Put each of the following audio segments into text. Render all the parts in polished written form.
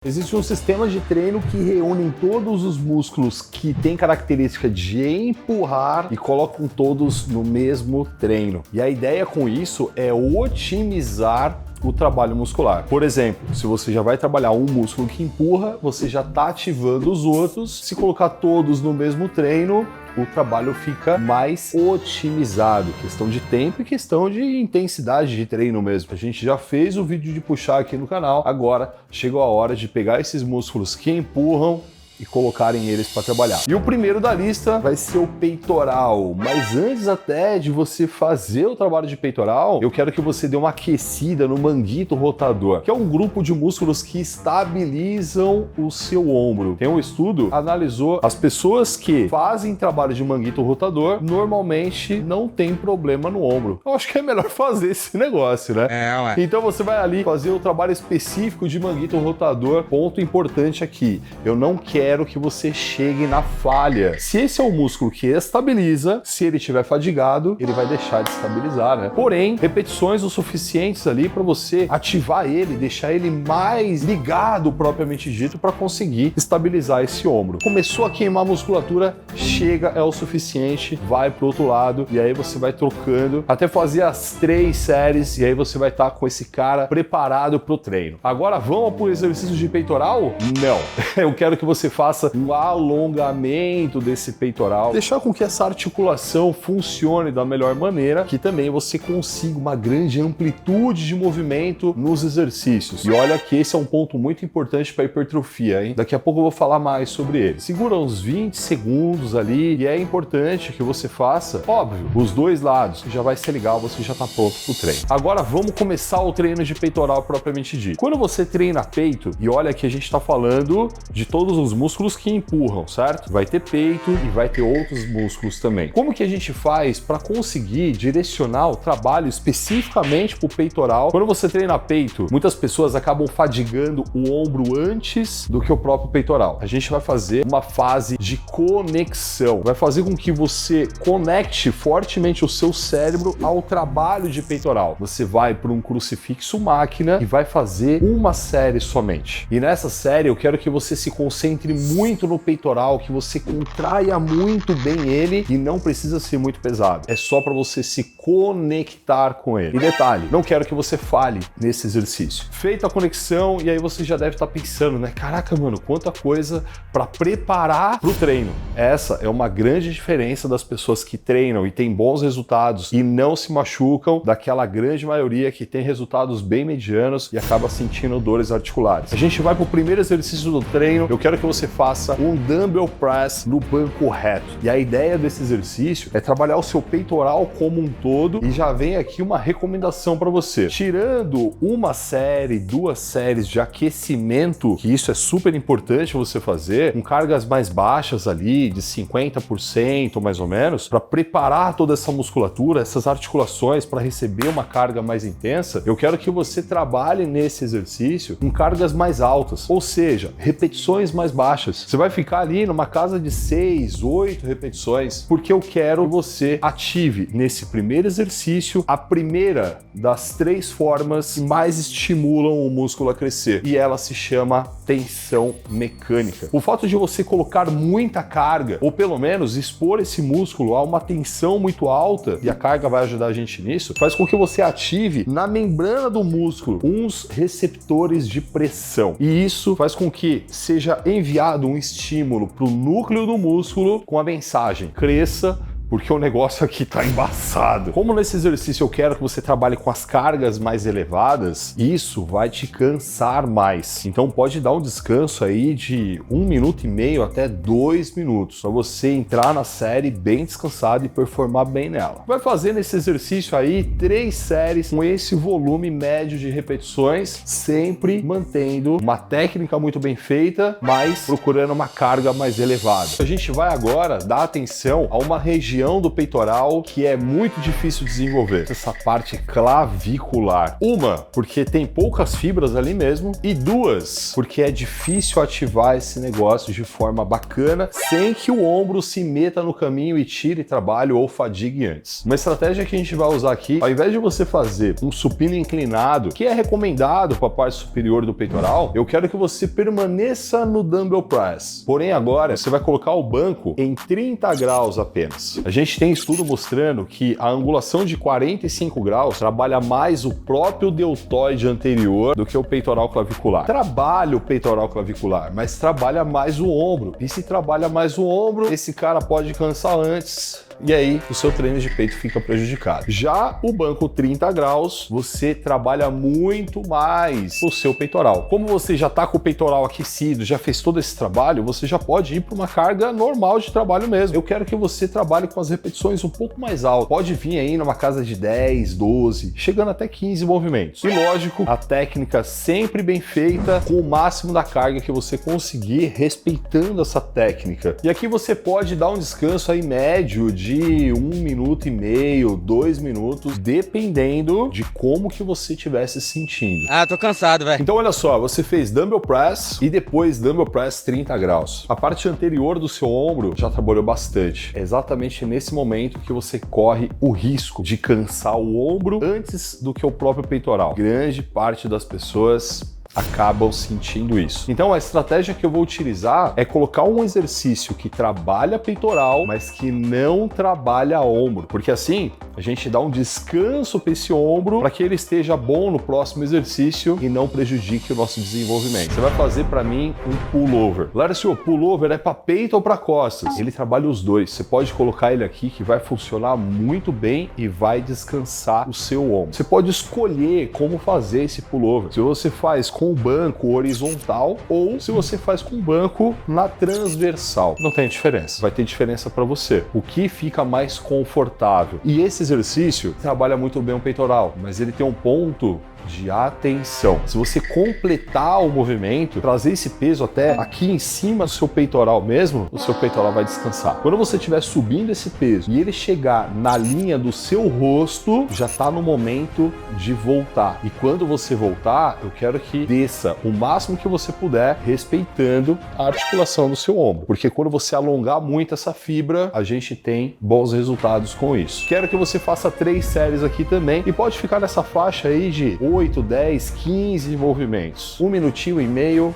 Existe um sistema de treino que reúne todos os músculos que têm característica de empurrar e colocam todos no mesmo treino. E a ideia com isso é otimizar o trabalho muscular. Por exemplo, se você já vai trabalhar um músculo que empurra, você já está ativando os outros. Se colocar todos no mesmo treino, o trabalho fica mais otimizado. Questão de tempo e questão de intensidade de treino mesmo. A gente já fez o vídeo de puxar aqui no canal, agora chegou a hora de pegar esses músculos que empurram e colocarem eles para trabalhar. E o primeiro da lista vai ser o peitoral. Mas antes até de você fazer o trabalho de peitoral, eu quero que você dê uma aquecida no manguito rotador, que é um grupo de músculos que estabilizam o seu ombro. Tem um estudo que analisou as pessoas que fazem trabalho de manguito rotador, normalmente não tem problema no ombro. Eu acho que é melhor fazer esse negócio, né? Ué. Então você vai ali fazer o trabalho específico de manguito rotador. Ponto importante aqui, eu não quero que você chegue na falha. Se esse é o músculo que estabiliza, se ele estiver fadigado, ele vai deixar de estabilizar, né? Porém, repetições o suficientes ali para você ativar ele, deixar ele mais ligado propriamente dito para conseguir estabilizar esse ombro. Começou a queimar a musculatura, chega, é o suficiente, vai pro outro lado e aí você vai trocando até fazer as 3 séries e aí você vai estar com esse cara preparado pro treino. Agora vamos pro exercício de peitoral? Não. Eu quero que você faça um alongamento desse peitoral, deixar com que essa articulação funcione da melhor maneira, que também você consiga uma grande amplitude de movimento nos exercícios. E olha que esse é um ponto muito importante para hipertrofia, hein? Daqui a pouco eu vou falar mais sobre ele. Segura uns 20 segundos ali e é importante que você faça, óbvio, os dois lados. Já vai ser legal, você já está pronto pro treino. Agora vamos começar o treino de peitoral propriamente dito. Quando você treina peito, e olha que a gente está falando de todos os músculos que empurram, certo? Vai ter peito e vai ter outros músculos também. Como que a gente faz para conseguir direcionar o trabalho especificamente para o peitoral? Quando você treina peito, muitas pessoas acabam fadigando o ombro antes do que o próprio peitoral. A gente vai fazer uma fase de conexão. Vai fazer com que você conecte fortemente o seu cérebro ao trabalho de peitoral. Você vai para um crucifixo máquina e vai fazer uma série somente. E nessa série eu quero que você se concentre muito no peitoral, que você contraia muito bem ele e não precisa ser muito pesado. É só para você se conectar com ele. E detalhe, não quero que você falhe nesse exercício. Feita a conexão, e aí você já deve estar pensando, né? Caraca, mano, quanta coisa para preparar pro treino. Essa é uma grande diferença das pessoas que treinam e têm bons resultados e não se machucam, daquela grande maioria que tem resultados bem medianos e acaba sentindo dores articulares. A gente vai pro primeiro exercício do treino. Eu quero que você faça um dumbbell press no banco reto. E a ideia desse exercício é trabalhar o seu peitoral como um todo, e já vem aqui uma recomendação para você. Tirando uma série, 2 séries de aquecimento, que isso é super importante você fazer, com cargas mais baixas ali, de 50% mais ou menos, para preparar toda essa musculatura, essas articulações para receber uma carga mais intensa, eu quero que você trabalhe nesse exercício com cargas mais altas, ou seja, repetições mais baixas. Você vai ficar ali numa casa de 6, 8 repetições, porque eu quero que você ative nesse primeiro exercício a primeira das 3 formas que mais estimulam o músculo a crescer, e ela se chama tensão mecânica. O fato de você colocar muita carga, ou pelo menos expor esse músculo a uma tensão muito alta, e a carga vai ajudar a gente nisso, faz com que você ative na membrana do músculo uns receptores de pressão, e isso faz com que seja enviado um estímulo para o núcleo do músculo com a mensagem: cresça, porque o negócio aqui tá embaçado. Como nesse exercício eu quero que você trabalhe com as cargas mais elevadas, isso vai te cansar mais. Então pode dar um descanso aí de 1,5 minuto até 2 minutos, para você entrar na série bem descansado e performar bem nela. Vai fazer nesse exercício aí 3 séries com esse volume médio de repetições, sempre mantendo uma técnica muito bem feita, mas procurando uma carga mais elevada. A gente vai agora dar atenção a uma região região do peitoral que é muito difícil de desenvolver, essa parte clavicular. Uma, porque tem poucas fibras ali mesmo, e duas, porque é difícil ativar esse negócio de forma bacana, sem que o ombro se meta no caminho e tire trabalho ou fadigue antes. Uma estratégia que a gente vai usar aqui, ao invés de você fazer um supino inclinado, que é recomendado para a parte superior do peitoral, eu quero que você permaneça no dumbbell press. Porém, agora você vai colocar o banco em 30 graus apenas. A gente tem estudo mostrando que a angulação de 45 graus trabalha mais o próprio deltoide anterior do que o peitoral clavicular. Trabalha o peitoral clavicular, mas trabalha mais o ombro. E se trabalha mais o ombro, esse cara pode cansar antes. E aí, o seu treino de peito fica prejudicado. Já o banco 30 graus, você trabalha muito mais o seu peitoral. Como você já está com o peitoral aquecido, já fez todo esse trabalho, você já pode ir para uma carga normal de trabalho mesmo. Eu quero que você trabalhe com as repetições um pouco mais altas. Pode vir aí numa casa de 10, 12, chegando até 15 movimentos. E lógico, a técnica sempre bem feita, com o máximo da carga que você conseguir, respeitando essa técnica. E aqui você pode dar um descanso aí médio de 1 minuto e meio, 2 minutos, dependendo de como que você estiver se sentindo. Ah, tô cansado, velho. Então olha só, você fez dumbbell press e depois dumbbell press 30 graus. A parte anterior do seu ombro já trabalhou bastante. É exatamente nesse momento que você corre o risco de cansar o ombro antes do que o próprio peitoral. Grande parte das pessoas acabam sentindo isso. Então a estratégia que eu vou utilizar é colocar um exercício que trabalha peitoral, mas que não trabalha ombro, porque assim a gente dá um descanso para esse ombro para que ele esteja bom no próximo exercício e não prejudique o nosso desenvolvimento. Você vai fazer para mim um pullover. Lárcio, pullover é para peito ou para costas? Ele trabalha os dois. Você pode colocar ele aqui que vai funcionar muito bem e vai descansar o seu ombro. Você pode escolher como fazer esse pullover. Se você faz com o banco horizontal ou se você faz com o banco na transversal. Não tem diferença. Vai ter diferença para você. O que fica mais confortável. E esse exercício trabalha muito bem o peitoral, mas ele tem um ponto de atenção. Se você completar o movimento, trazer esse peso até aqui em cima do seu peitoral mesmo, o seu peitoral vai descansar. Quando você estiver subindo esse peso e ele chegar na linha do seu rosto, já está no momento de voltar. E quando você voltar, eu quero que desça o máximo que você puder, respeitando a articulação do seu ombro. Porque quando você alongar muito essa fibra, a gente tem bons resultados com isso. Quero que você faça 3 séries aqui também e pode ficar nessa faixa aí de 8, 10, 15 movimentos. 1 minutinho e meio,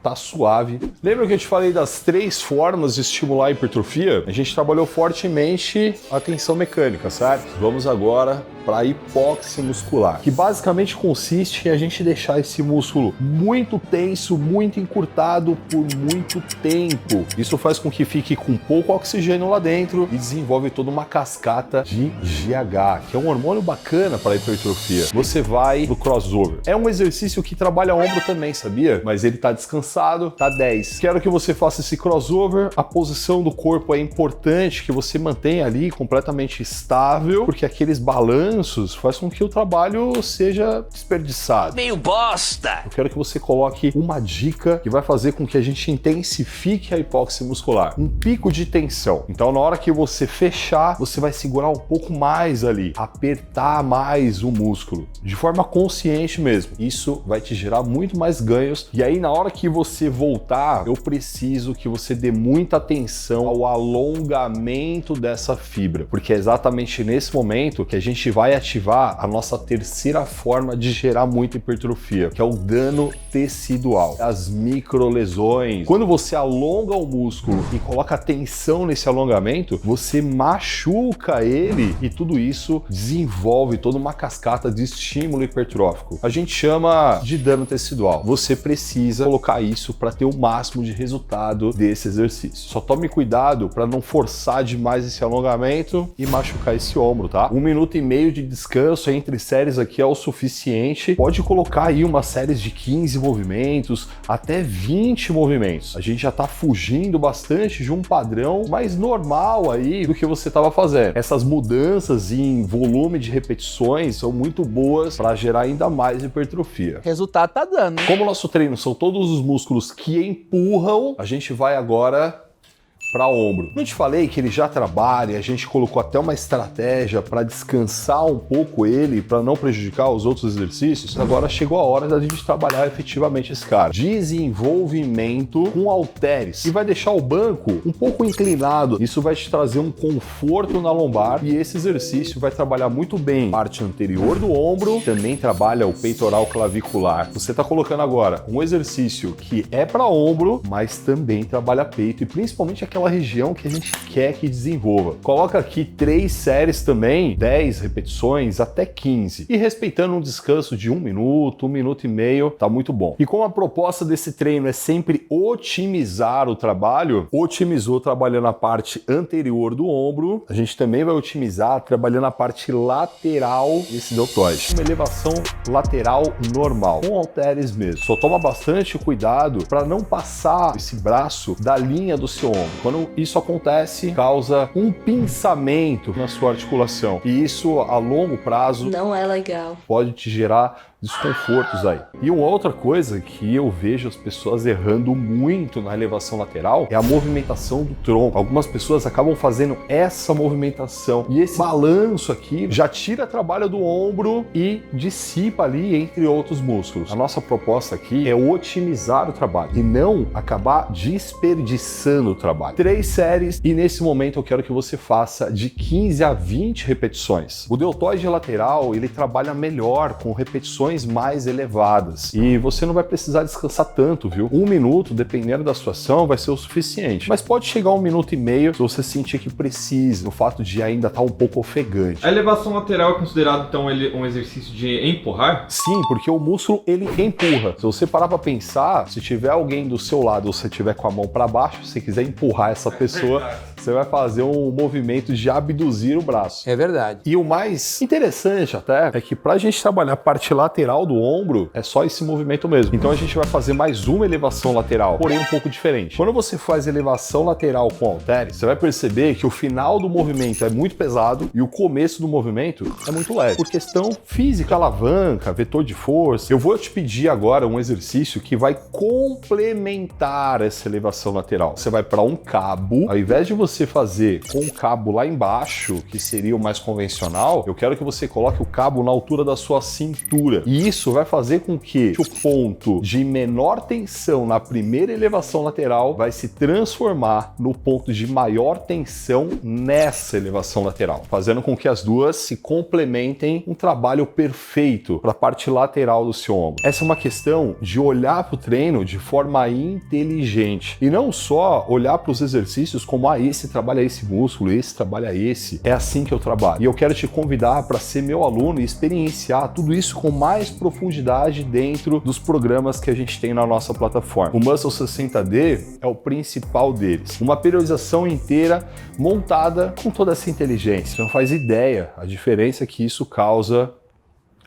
tá suave. Lembra que eu te falei das 3 formas de estimular a hipertrofia? A gente trabalhou fortemente a tensão mecânica, certo? Vamos agora para a hipóxia muscular, que basicamente consiste em a gente deixar esse músculo muito tenso, muito encurtado por muito tempo. Isso faz com que fique com pouco oxigênio lá dentro e desenvolve toda uma cascata de GH, que é um hormônio bacana para a hipertrofia. Você vai no crossover. É um exercício que trabalha ombro também, sabia? Mas ele tá descansado, tá 10. Quero que você faça esse crossover. A posição do corpo é importante que você mantenha ali completamente estável, porque aqueles balanços faz com que o trabalho seja desperdiçado. Meio bosta! Eu quero que você coloque uma dica que vai fazer com que a gente intensifique a hipóxia muscular. Um pico de tensão. Então, na hora que você fechar, você vai segurar um pouco mais ali, apertar mais o músculo, de forma consciente mesmo. Isso vai te gerar muito mais ganhos. E aí, na hora que você voltar, eu preciso que você dê muita atenção ao alongamento dessa fibra, porque é exatamente nesse momento que a gente vai ativar a nossa terceira forma de gerar muita hipertrofia, que é o dano tecidual, as microlesões. Quando você alonga o músculo e coloca tensão nesse alongamento, você machuca ele e tudo isso desenvolve toda uma cascata de estímulo hipertrófico. A gente chama de dano tecidual. Você precisa colocar isso para ter o máximo de resultado desse exercício. Só tome cuidado para não forçar demais esse alongamento e machucar esse ombro, tá? 1 minuto e meio de descanso entre séries aqui é o suficiente. Pode colocar aí uma série de 15 movimentos, até 20 movimentos. A gente já tá fugindo bastante de um padrão mais normal aí do que você estava fazendo. Essas mudanças em volume de repetições são muito boas para gerar ainda mais hipertrofia. Resultado tá dando, né? Como o nosso treino são todos os músculos que empurram, a gente vai agora para ombro. Não te falei que ele já trabalha, a gente colocou até uma estratégia para descansar um pouco ele, para não prejudicar os outros exercícios? Agora chegou a hora da gente trabalhar efetivamente esse cara. Desenvolvimento com halteres. E vai deixar o banco um pouco inclinado. Isso vai te trazer um conforto na lombar e esse exercício vai trabalhar muito bem a parte anterior do ombro, também trabalha o peitoral clavicular. Você está colocando agora um exercício que é para ombro, mas também trabalha peito e principalmente aquela região que a gente quer que desenvolva. Coloca aqui 3 séries também, 10 repetições até 15 e respeitando um descanso de 1 minuto, 1 minuto e meio, tá muito bom. E como a proposta desse treino é sempre otimizar o trabalho, otimizou trabalhando a parte anterior do ombro, a gente também vai otimizar trabalhando a parte lateral desse deltoide. Uma elevação lateral normal, com halteres mesmo. Só toma bastante cuidado para não passar esse braço da linha do seu ombro. Quando isso acontece, causa um pinçamento na sua articulação. E isso, a longo prazo, não é legal. Pode te gerar desconfortos aí. E uma outra coisa que eu vejo as pessoas errando muito na elevação lateral é a movimentação do tronco. Algumas pessoas acabam fazendo essa movimentação e esse balanço aqui já tira trabalho do ombro e dissipa ali entre outros músculos. A nossa proposta aqui é otimizar o trabalho e não acabar desperdiçando o trabalho. 3 séries e nesse momento eu quero que você faça de 15 a 20 repetições. O deltoide lateral, ele trabalha melhor com repetições mais elevadas e você não vai precisar descansar tanto, viu? 1 minuto, dependendo da situação, vai ser o suficiente, mas pode chegar a 1 minuto e meio se você sentir que precisa, o fato de ainda estar um pouco ofegante. A elevação lateral é considerado então um exercício de empurrar? Sim, porque o músculo ele empurra. Se você parar para pensar, se tiver alguém do seu lado ou você tiver com a mão para baixo, se quiser empurrar essa pessoa, você vai fazer um movimento de abduzir o braço. É verdade. E o mais interessante até é que pra gente trabalhar a parte lateral do ombro, é só esse movimento mesmo. Então a gente vai fazer mais uma elevação lateral, porém um pouco diferente. Quando você faz elevação lateral com halteres, você vai perceber que o final do movimento é muito pesado e o começo do movimento é muito leve. Por questão física, alavanca, vetor de força. Eu vou te pedir agora um exercício que vai complementar essa elevação lateral. Você vai para um cabo, ao invés de você fazer com o cabo lá embaixo, que seria o mais convencional, eu quero que você coloque o cabo na altura da sua cintura. E isso vai fazer com que o ponto de menor tensão na primeira elevação lateral vai se transformar no ponto de maior tensão nessa elevação lateral, fazendo com que as duas se complementem, um trabalho perfeito para a parte lateral do seu ombro. Essa é uma questão de olhar para o treino de forma inteligente e não só olhar para os exercícios como esse trabalha esse músculo, esse trabalha esse. É assim que eu trabalho. E eu quero te convidar para ser meu aluno e experienciar tudo isso com mais profundidade dentro dos programas que a gente tem na nossa plataforma. O Muscle 60D é o principal deles. Uma periodização inteira montada com toda essa inteligência. Você não faz ideia a diferença que isso causa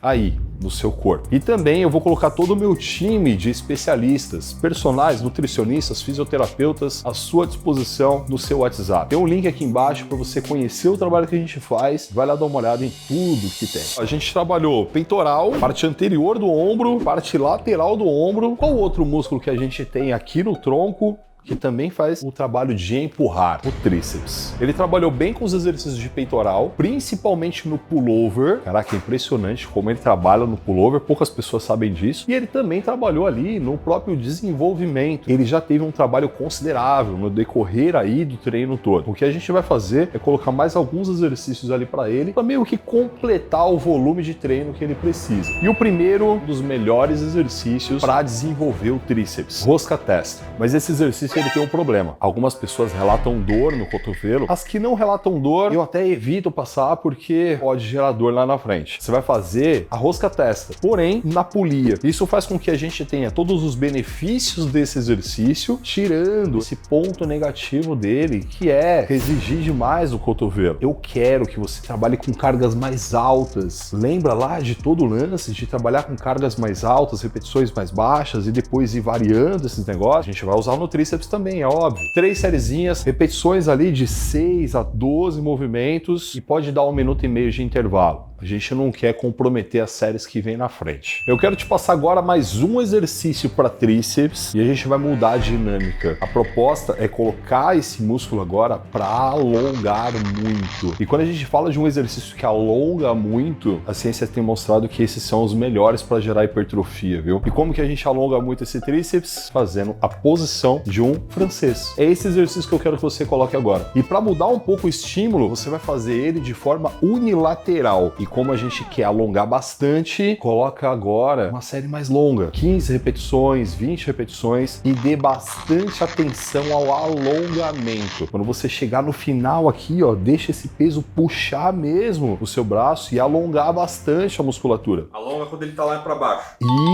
aí no seu corpo. E também eu vou colocar todo o meu time de especialistas, personagens, nutricionistas, fisioterapeutas à sua disposição no seu WhatsApp. Tem um link aqui embaixo para você conhecer o trabalho que a gente faz. Vai lá dar uma olhada em tudo que tem. A gente trabalhou peitoral, parte anterior do ombro, parte lateral do ombro. Qual outro músculo que a gente tem aqui no tronco que também faz o trabalho de empurrar, o tríceps? Ele trabalhou bem com os exercícios de peitoral, principalmente no pullover. Caraca, é impressionante como ele trabalha no pullover, poucas pessoas sabem disso. E ele também trabalhou ali no próprio desenvolvimento. Ele já teve um trabalho considerável no decorrer aí do treino todo. O que a gente vai fazer é colocar mais alguns exercícios ali para ele, para meio que completar o volume de treino que ele precisa. E o primeiro dos melhores exercícios para desenvolver o tríceps, rosca testa. Mas esse exercício ele tem um problema. Algumas pessoas relatam dor no cotovelo. As que não relatam dor, eu até evito passar porque pode gerar dor lá na frente. Você vai fazer a rosca testa, porém na polia. Isso faz com que a gente tenha todos os benefícios desse exercício, tirando esse ponto negativo dele, que é exigir demais o cotovelo. Eu quero que você trabalhe com cargas mais altas. Lembra lá de todo o lance de trabalhar com cargas mais altas, repetições mais baixas e depois ir variando esses negócios? A gente vai usar no tríceps também, é óbvio. 3 sériezinhas, repetições ali de 6 a 12 movimentos e pode dar 1 minuto e meio de intervalo. A gente não quer comprometer as séries que vem na frente. Eu quero te passar agora mais um exercício para tríceps e a gente vai mudar a dinâmica. A proposta é colocar esse músculo agora para alongar muito. E quando a gente fala de um exercício que alonga muito, a ciência tem mostrado que esses são os melhores para gerar hipertrofia, viu? E como que a gente alonga muito esse tríceps? Fazendo a posição de um francês. É esse exercício que eu quero que você coloque agora. E para mudar um pouco o estímulo, você vai fazer ele de forma unilateral. E como a gente quer alongar bastante, coloca agora uma série mais longa. 15 repetições, 20 repetições e dê bastante atenção ao alongamento. Quando você chegar no final aqui, ó, deixa esse peso puxar mesmo o seu braço e alongar bastante a musculatura. Alonga quando ele tá lá pra baixo.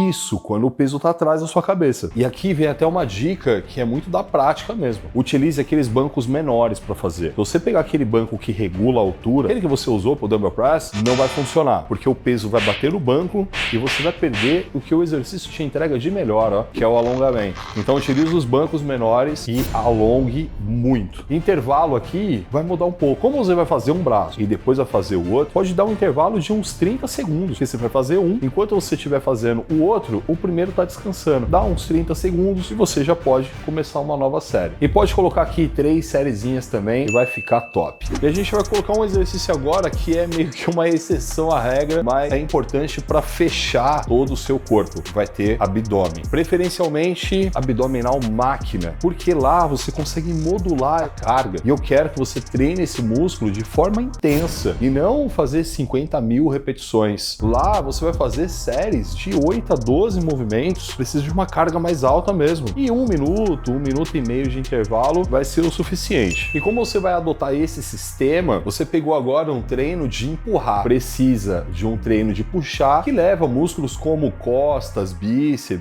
Isso, quando o peso tá atrás da sua cabeça. E aqui vem até uma dica que é muito da prática mesmo. Utilize aqueles bancos menores para fazer. Se você pegar aquele banco que regula a altura, aquele que você usou pro dumbbell press, não vai funcionar, porque o peso vai bater no banco e você vai perder o que o exercício te entrega de melhor, ó, que é o alongamento. Então utilize os bancos menores e alongue muito. Intervalo aqui vai mudar um pouco. Como você vai fazer um braço e depois vai fazer o outro, pode dar um intervalo de uns 30 segundos, porque você vai fazer um, enquanto você estiver fazendo o outro, o primeiro tá descansando. Dá uns 30 segundos e você já pode começar uma nova série. E pode colocar aqui 3 sériezinhas também e vai ficar top. E a gente vai colocar um exercício agora que é meio que uma exceção à regra, mas é importante para fechar todo o seu corpo. Vai ter abdômen. Preferencialmente abdominal máquina, porque lá você consegue modular a carga. E eu quero que você treine esse músculo de forma intensa e não fazer 50 mil repetições. Lá você vai fazer séries de 8 a 12 movimentos, precisa de uma carga mais alta mesmo. E 1 minuto e meio de intervalo vai ser o suficiente. E como você vai adotar esse sistema, você pegou agora um treino de empurrar. Precisa de um treino de puxar que leva músculos como costas, bíceps,